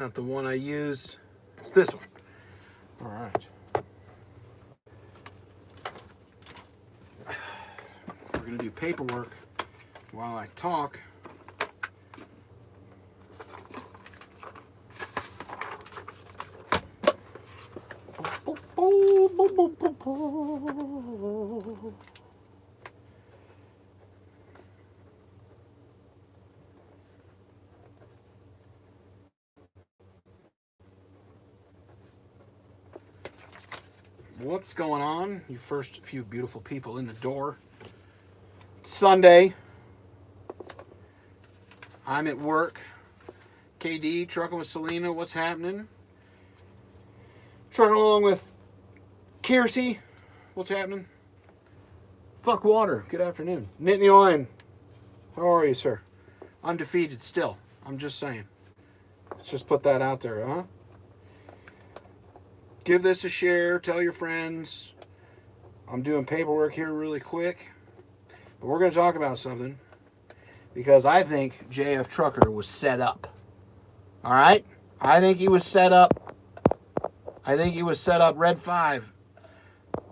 Not the one I use. It's this one. All right. We're going to do paperwork while I talk. What's going on? You first few beautiful people in the door. It's Sunday. I'm at work. KD, trucking with Selena. What's happening? Trucking along with Kiersey. What's happening? Fuck water. Good afternoon. Nittany Lion. How are you, sir? Undefeated still. I'm just saying. Let's just put that out there, huh? Give this a share. Tell your friends. I'm doing paperwork here really quick. But we're going to talk about something. Because I think JF Trucker was set up. All right? I think he was set up. I think he was set up. Red 5.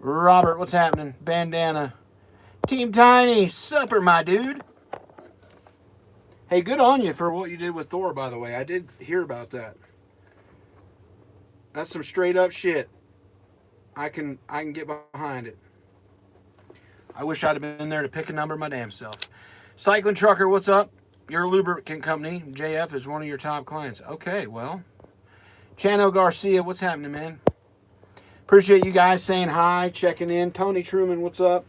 Robert, what's happening? Bandana. Team Tiny. Supper, my dude. Hey, good on you for what you did with Thor, by the way. I did hear about that. That's some straight up shit. I can get behind it. I wish I'd have been there to pick a number my damn self. Cycling Trucker, what's up? Your lubricant company, JF, is one of your top clients. Okay, well. Chano Garcia, what's happening, man? Appreciate you guys saying hi, checking in. Tony Truman, what's up?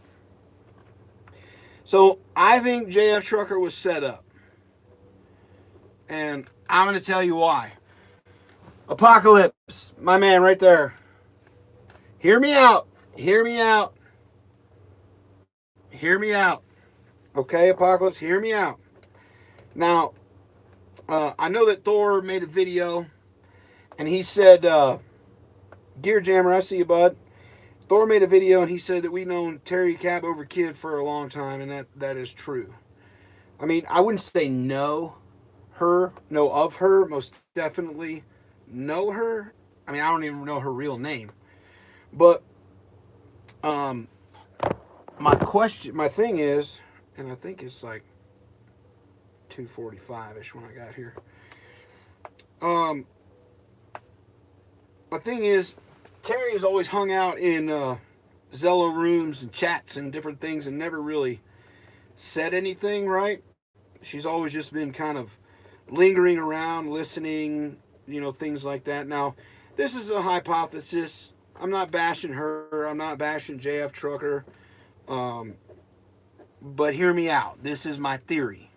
So, I think JF Trucker was set up. And I'm going to tell you why. Apocalypse, my man right there. Hear me out. Hear me out. Hear me out. Okay, Apocalypse, hear me out. Now, I know that Thor made a video, and he said, Gear Jammer, I see you, bud. Thor made a video, and he said that we've known Terry Cab over Kid for a long time, and that is true. I mean, I wouldn't say know of her, most definitely know her. I mean, I don't even know her real name. But, my thing is, and I think it's like 2:45-ish when I got here. My thing is, Terry has always hung out in Zello rooms and chats and different things and never really said anything, right? She's always just been kind of lingering around, listening, things like that. Now, this is a hypothesis. I'm not bashing her. I'm not bashing JF Trucker. But hear me out. This is my theory.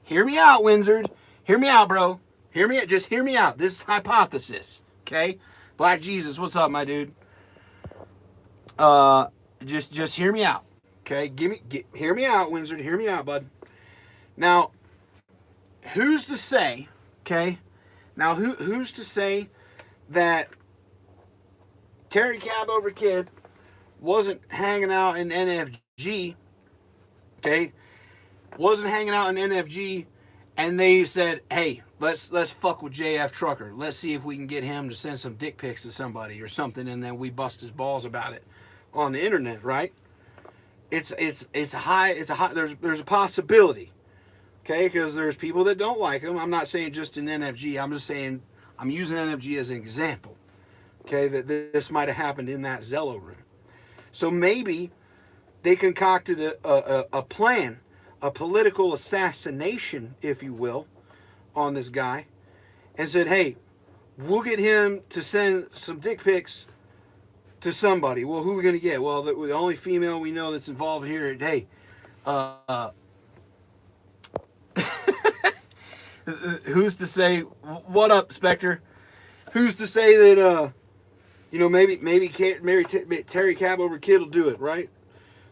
Hear me out, Windsor. Hear me out, bro. Just hear me out. This is hypothesis. Okay? Black Jesus, what's up, my dude? Just hear me out. Okay? Hear me out, Windsor. Hear me out, bud. Now, who's to say, okay? Now, who's to say that Terry Cab over Kid wasn't hanging out in NFG, okay? Wasn't hanging out in NFG, and they said, hey, let's fuck with JF Trucker. Let's see if we can get him to send some dick pics to somebody or something, and then we bust his balls about it on the internet, right? It's a high. There's a possibility, okay? Because there's people that don't like him. I'm not saying just in NFG. I'm just saying I'm using NFG as an example, okay? That this might have happened in that Zello room. So maybe they concocted a plan, a political assassination, if you will, on this guy, and said, hey, we'll get him to send some dick pics to somebody. Well, who are we going to get? Well, the only female we know that's involved here, hey, who's to say, what up, Spectre? Who's to say that, maybe Terry Cab over Kid will do it, right?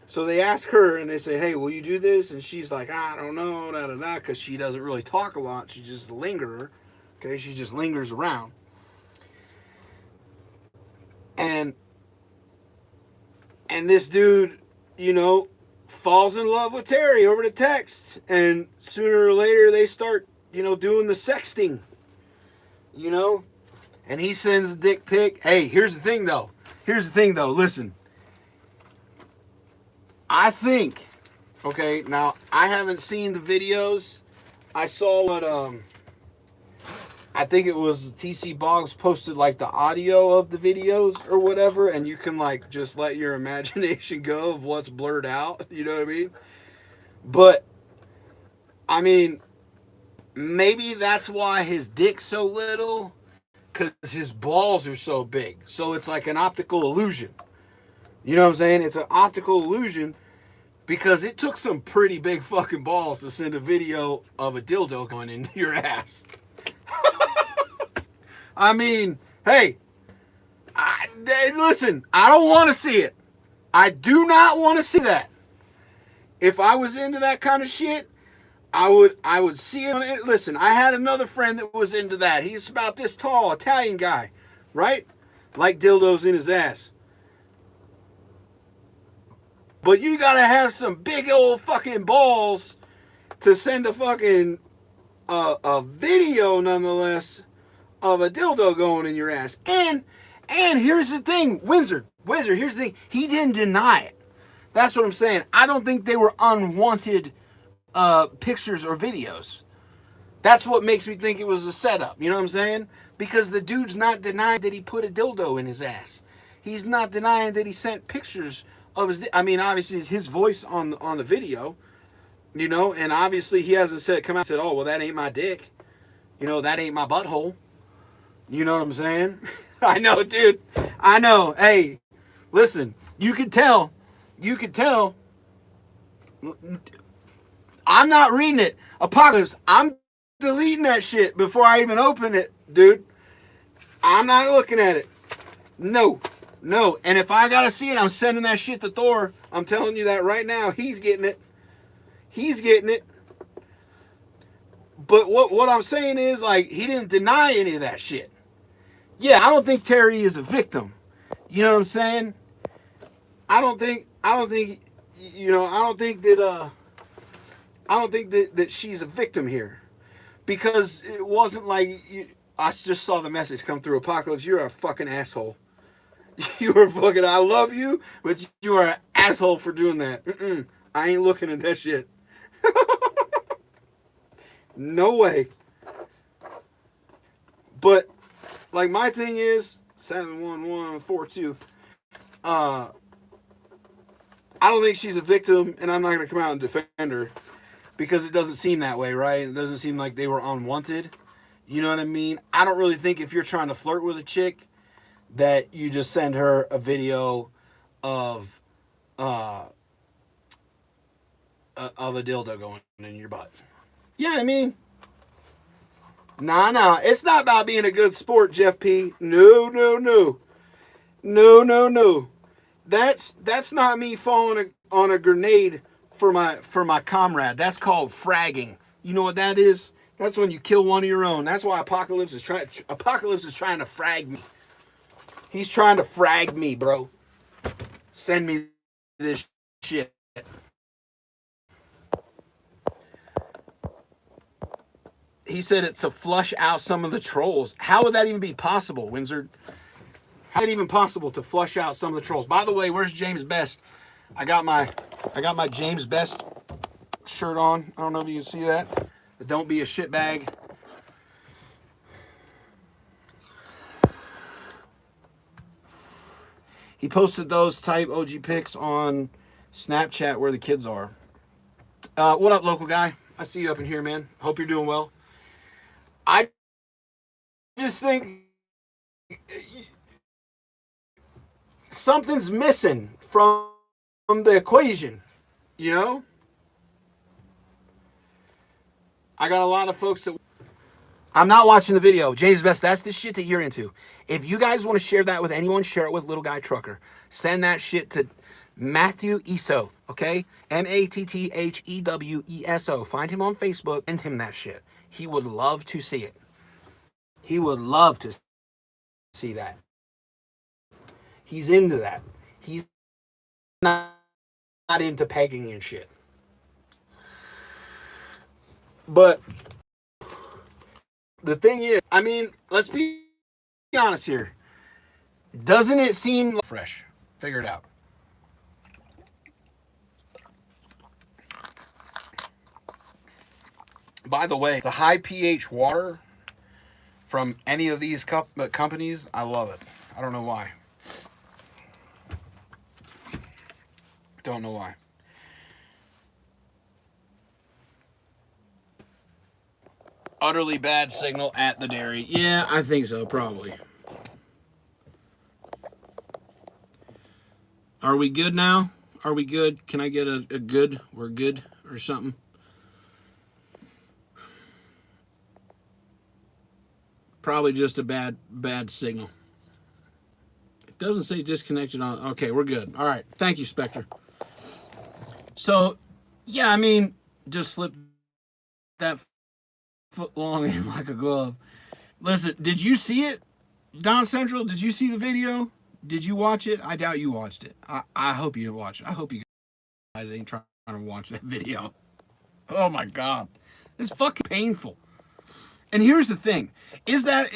So they ask her, and they say, hey, will you do this? And she's like, I don't know, because she doesn't really talk a lot. She's just a lingerer, okay? She just lingers around. And this dude, falls in love with Terry over the text. And sooner or later, they start, doing the sexting. you know, and he sends a dick pic. Hey, here's the thing though. Listen, I think, okay, now I haven't seen the videos. I saw what, I think it was TC Boggs posted like the audio of the videos or whatever, and you can like just let your imagination go of what's blurred out, you know what I mean? But, I mean, maybe that's why his dick's so little, because his balls are so big. So it's like an optical illusion. You know what I'm saying? It's an optical illusion because it took some pretty big fucking balls to send a video of a dildo going into your ass. I mean, hey, listen, I don't want to see it. I do not want to see that. If I was into that kind of shit, I would see it. Listen, I had another friend that was into that. He's about this tall, Italian guy, right? Like dildos in his ass. But you gotta have some big old fucking balls to send a fucking a video, nonetheless, of a dildo going in your ass. And here's the thing, Windsor, here's the thing. He didn't deny it. That's what I'm saying. I don't think they were unwanted pictures or videos. That's what makes me think it was a setup. You know what I'm saying? Because the dude's not denying that he put a dildo in his ass. He's not denying that he sent pictures of his. I mean, obviously, it's his voice on the video. You know, and obviously he hasn't come out and said, "Oh, well, that ain't my dick. You know, that ain't my butthole." You know what I'm saying? I know, dude. I know. Hey, listen. You could tell. I'm not reading it. Apocalypse, I'm deleting that shit before I even open it, dude. I'm not looking at it. No. And if I gotta see it, I'm sending that shit to Thor. I'm telling you that right now. He's getting it. But what I'm saying is, like, he didn't deny any of that shit. Yeah, I don't think Terry is a victim. You know what I'm saying? I don't think that she's a victim here, because it wasn't like I just saw the message come through. Apocalypse, you're a fucking asshole. You are fucking. I love you, but you are an asshole for doing that. I ain't looking at that shit. No way. But like, my thing is 71142. I don't think she's a victim, and I'm not going to come out and defend her, because it doesn't seem that way, right? It doesn't seem like they were unwanted. You know what I mean? I don't really think if you're trying to flirt with a chick that you just send her a video of a dildo going in your butt. Yeah, I mean, nah. It's not about being a good sport, Jeff P. No. That's not me falling on a grenade for my comrade. That's called fragging. You know what that is? That's when you kill one of your own. That's why Apocalypse is trying to frag me. He's trying to frag me, bro. Send me this shit. He said it's to flush out some of the trolls. How would that even be possible, Windsor? How is it even possible to flush out some of the trolls? By the way, where's James Best? I got my James Best shirt on. I don't know if you can see that. But don't be a shitbag. He posted those type OG pics on Snapchat where the kids are. What up, local guy? I see you up in here, man. Hope you're doing well. I just think something's missing from the equation, you know? I got a lot of folks that... I'm not watching the video. James Best, that's the shit that you're into. If you guys want to share that with anyone, share it with Little Guy Trucker. Send that shit to Matthew Eso, okay? MATTHEWESO. Find him on Facebook. Send him that shit. He would love to see it. He would love to see that. He's into that. He's not into pegging and shit. But the thing is, I mean, let's be honest here. Doesn't it seem like fresh? Figure it out. By the way, the high pH water from any of these companies, I love it. I don't know why. Don't know why. Utterly bad signal at the dairy. Yeah, I think so, probably. Are we good now? Are we good? Can I get a good? We're good or something? Probably just a bad signal. It doesn't say disconnected on. Okay, we're good. All right. Thank you, Spectre. So, yeah, I mean, just slip that foot long in like a glove. Listen, did you see it, Don Central? Did you see the video? Did you watch it? I doubt you watched it. I hope you didn't watch it. I hope you guys ain't trying to watch that video. Oh my God, it's fucking painful. And here's the thing: is that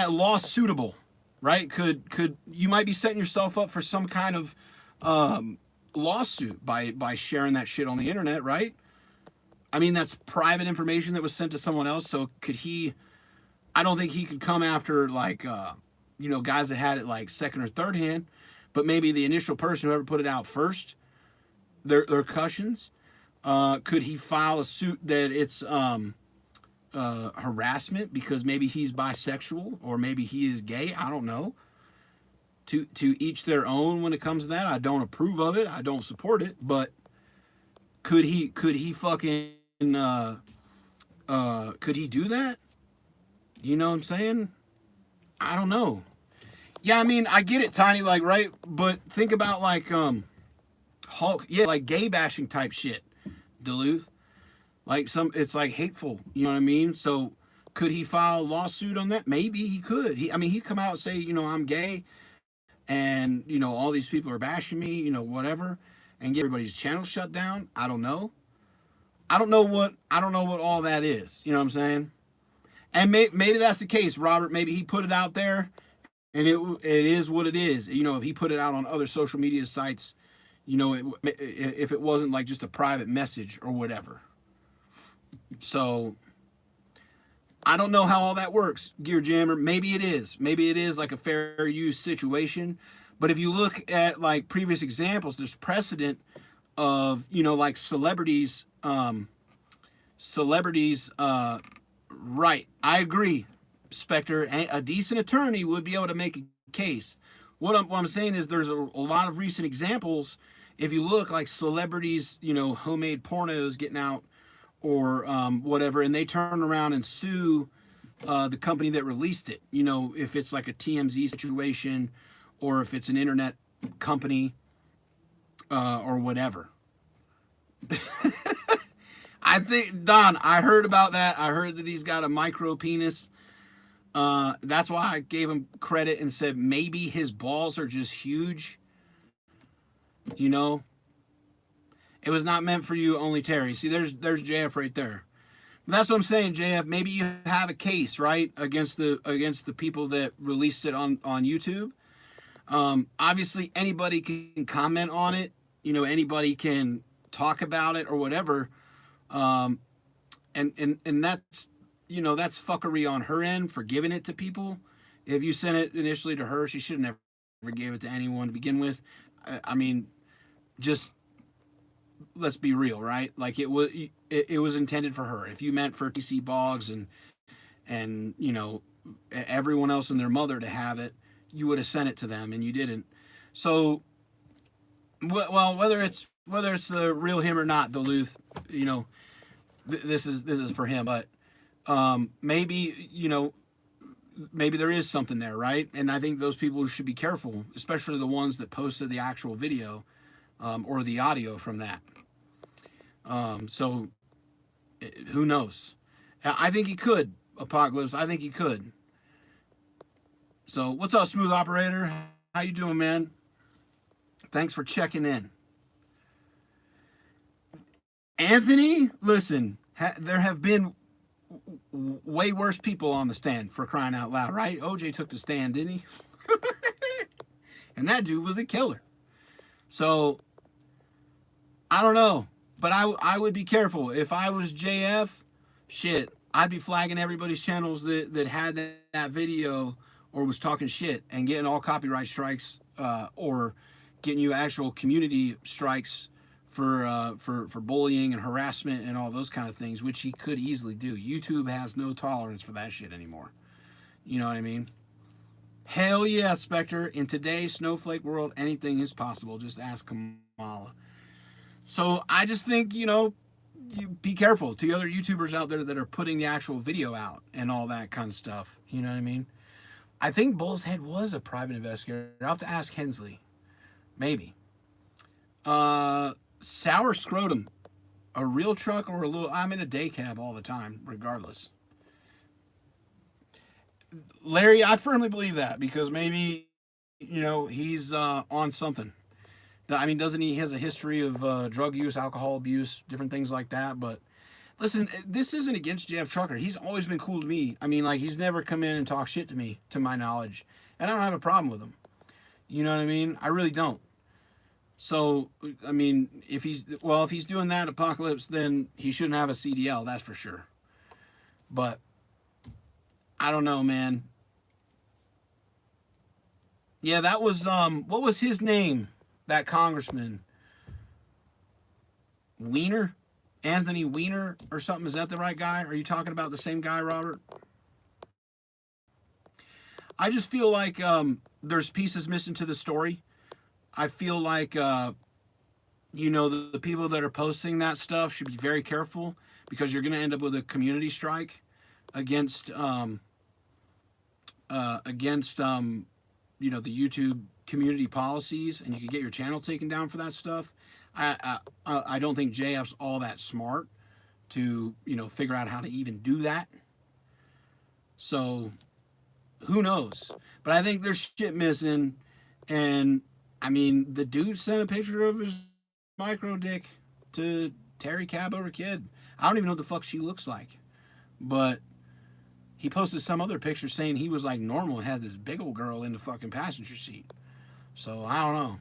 lawsuitable? Right? Could you might be setting yourself up for some kind of lawsuit by sharing that shit on the internet, right? I mean, that's private information that was sent to someone else. So could he? I don't think he could come after like guys that had it like second or third hand, but maybe the initial person whoever put it out first, their cushions. Could he file a suit that it's harassment because maybe he's bisexual or maybe he is gay? I don't know. To each their own when it comes to that. I don't approve of it. I don't support it. But could he fucking could he do that? You know what I'm saying? I don't know. Yeah, I mean, I get it, Tiny, like, right? But think about like Hulk, yeah, like gay bashing type shit. Duluth, like it's like hateful, you know what I mean? So could he file a lawsuit on that? Maybe he could. He'd come out and say, I'm gay, and all these people are bashing me, whatever, and get everybody's channel shut down. I don't know. I don't know what all that is. You know what I'm saying? And maybe that's the case, Robert. Maybe he put it out there, and it is what it is. If he put it out on other social media sites, if it wasn't like just a private message or whatever. So I don't know how all that works, Gear Jammer. Maybe it is. Maybe it is like a fair use situation. But if you look at like previous examples, there's precedent of, like celebrities, right. I agree, Spectre. A decent attorney would be able to make a case. What I'm saying is there's a lot of recent examples. If you look like celebrities, homemade pornos getting out or whatever, and they turn around and sue the company that released it, if it's like a TMZ situation or if it's an internet company or whatever. I think, Don, I heard about that. I heard that he's got a micro penis. That's why I gave him credit and said maybe his balls are just huge. It was not meant for you, only Terry. See, there's JF right there. But that's what I'm saying, JF. Maybe you have a case, right, against the people that released it on YouTube. Obviously, anybody can comment on it. Anybody can talk about it or whatever. And that's that's fuckery on her end for giving it to people. If you sent it initially to her, she should have never gave it to anyone to begin with. I mean, just let's be real, right? Like it was intended for her. If you meant for TC Boggs and everyone else and their mother to have it, you would have sent it to them, and you didn't. So, well, whether it's the real him or not, Duluth, this is for him, but maybe maybe there is something there, right? And I think those people should be careful, especially the ones that posted the actual video or the audio from that. So who knows? I think he could, Apocalypse. I think he could. So what's up, Smooth Operator? How you doing, man? Thanks for checking in. Anthony, listen, there have been way worse people on the stand, for crying out loud, right? OJ took the stand, didn't he? And that dude was a killer. So, I don't know. But I would be careful. If I was JF, shit, I'd be flagging everybody's channels that had that video or was talking shit and getting all copyright strikes or getting you actual community strikes for bullying and harassment and all those kind of things, which he could easily do. YouTube has no tolerance for that shit anymore. You know what I mean? Hell yeah, Spectre. In today's snowflake world, anything is possible. Just ask Kamala. So I just think, you be careful to the other YouTubers out there that are putting the actual video out and all that kind of stuff. You know what I mean? I think Bull's Head was a private investigator. I'll have to ask Hensley. Maybe. Sour Scrotum. A real truck or a little... I'm in a day cab all the time, regardless. Larry, I firmly believe that because maybe, he's on something. I mean, doesn't he has a history of drug use, alcohol abuse, different things like that? But listen, this isn't against Jeff Trucker. He's always been cool to me. I mean, like, he's never come in and talked shit to me, to my knowledge. And I don't have a problem with him. You know what I mean? I really don't. So, I mean, if he's doing that, Apocalypse, then he shouldn't have a CDL, that's for sure. But I don't know, man. Yeah, that was, what was his name? That congressman. Weiner? Anthony Weiner or something? Is that the right guy? Are you talking about the same guy, Robert? I just feel like there's pieces missing to the story. I feel like, the people that are posting that stuff should be very careful because you're going to end up with a community strike against the YouTube community policies, and you could get your channel taken down for that stuff. I don't think JF's all that smart to, figure out how to even do that. So, who knows? But I think there's shit missing, and, I mean, the dude sent a picture of his micro dick to Terry Cab over Kid. I don't even know what the fuck she looks like. But he posted some other picture saying he was like normal and had this big old girl in the fucking passenger seat. So, I don't know.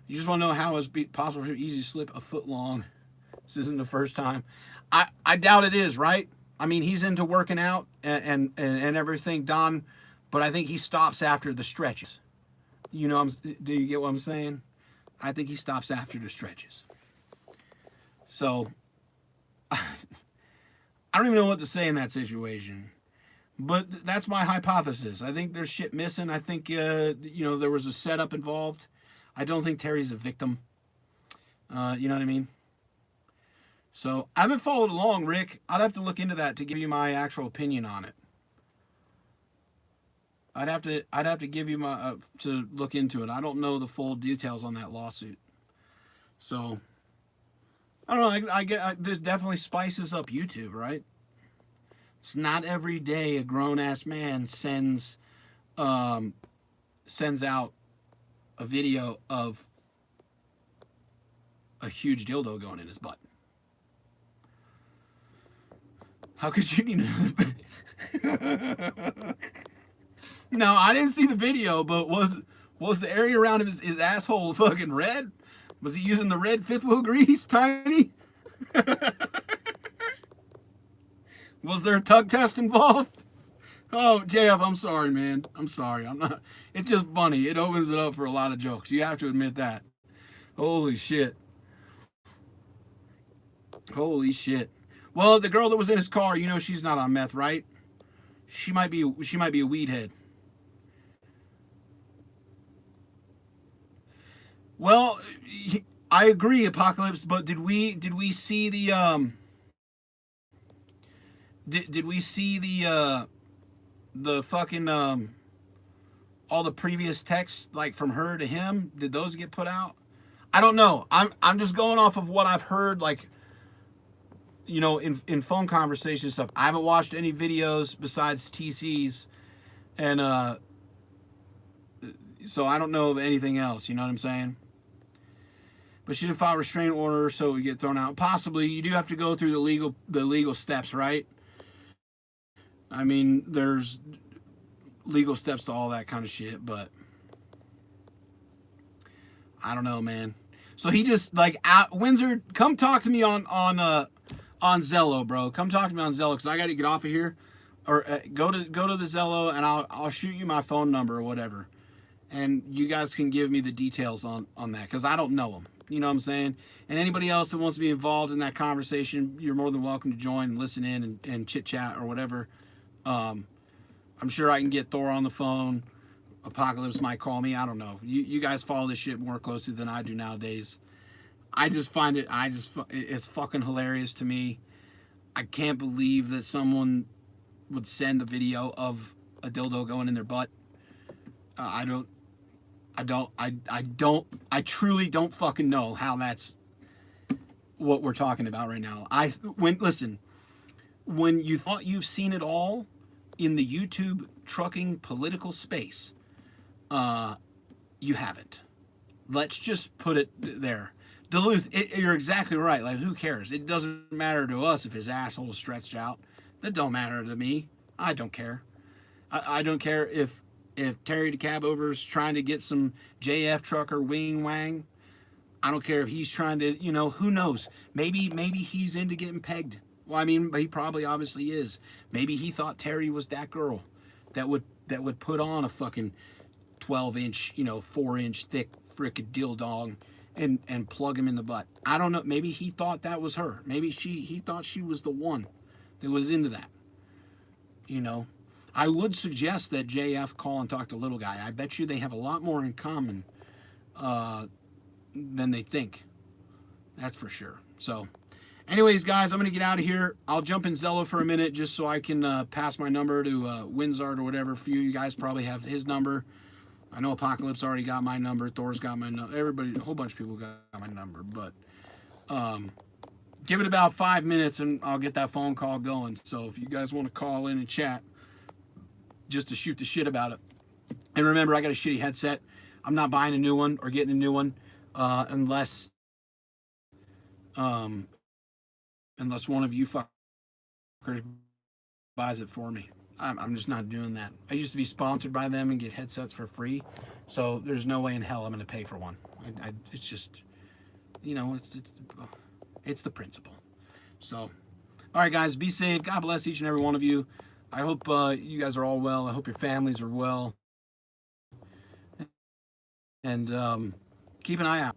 You just want to know how it's possible for him to easily slip a foot long. This isn't the first time. I doubt it is, right? I mean, he's into working out and everything, Don, but I think he stops after the stretches. Do you get what I'm saying? I think he stops after the stretches. So, I don't even know what to say in that situation. But that's my hypothesis. I think there's shit missing. I think, there was a setup involved. I don't think Terry's a victim. You know what I mean? So, I haven't followed along, Rick. I'd have to look into that to give you my actual opinion on it. I'd have to give you my to look into it. I don't know the full details on that lawsuit. So, I don't know. This definitely spices up YouTube, right? It's not every day a grown-ass man sends out a video of a huge dildo going in his butt. How could you No, I didn't see the video, but was the area around his asshole fucking red? Was he using the red fifth wheel grease, Tiny? Was there a tug test involved? Oh, JF, I'm sorry, man. I'm sorry. I'm not. It's just funny. It opens it up for a lot of jokes. You have to admit that. Holy shit. Holy shit. Well, the girl that was in his car, she's not on meth, right? She might be a weed head. Well, I agree, Apocalypse, but did we see the did we see the fucking all the previous texts, like from her to him? Did those get put out? I don't know. I'm just going off of what I've heard, like, in phone conversation stuff. I haven't watched any videos besides TC's, and so I don't know of anything else. You know what I'm saying? but she didn't file a restraining order, so it would get thrown out. Possibly, you do have to go through the legal steps, right? I mean, there's legal steps to all that kind of shit, but I don't know, man. So he just like Windsor, come talk to me on Zello, bro. Come talk to me on Zello because I got to get off of here, or go to the Zello and I'll shoot you my phone number or whatever, and you guys can give me the details on that because I don't know them. You know what I'm saying? And anybody else that wants to be involved in that conversation, you're more than welcome to join and listen in and chit chat or whatever. I'm sure I can get Thor on the phone. Apocalypse might call me. I don't know. You guys follow this shit more closely than I do nowadays. I just find it's fucking hilarious to me. I can't believe that someone would send a video of a dildo going in their butt. I truly don't fucking know how that's what we're talking about right now. Listen, when you thought you've seen it all in the YouTube trucking political space, you haven't. Let's just put it there. Duluth, you're exactly right. Like, who cares? It doesn't matter to us if his asshole is stretched out. That don't matter to me. I don't care. I don't care if Terry the cab over's trying to get some JF trucker wing wang. I don't care if he's trying to, who knows? Maybe he's into getting pegged. Well, I mean, he probably obviously is. Maybe he thought Terry was that girl that would put on a fucking 12-inch, 4-inch thick frickin' dildo and plug him in the butt. I don't know. Maybe he thought that was her. Maybe he thought she was the one that was into that. I would suggest that JF call and talk to Little Guy. I bet you they have a lot more in common than they think. That's for sure. So, anyways, guys, I'm going to get out of here. I'll jump in Zello for a minute just so I can pass my number to Winzard or whatever. A few of you guys probably have his number. I know Apocalypse already got my number. Thor's got my number. Everybody, a whole bunch of people got my number. But give it about 5 minutes and I'll get that phone call going. So if you guys want to call in and chat just to shoot the shit about it. And remember, I got a shitty headset. I'm not buying a new one or getting a new one unless one of you fuckers buys it for me. I'm just not doing that. I used to be sponsored by them and get headsets for free, so there's no way in hell I'm going to pay for one. It's just, it's the principle. So, all right, guys, be safe. God bless each and every one of you. I hope you guys are all well. I hope your families are well. And keep an eye out.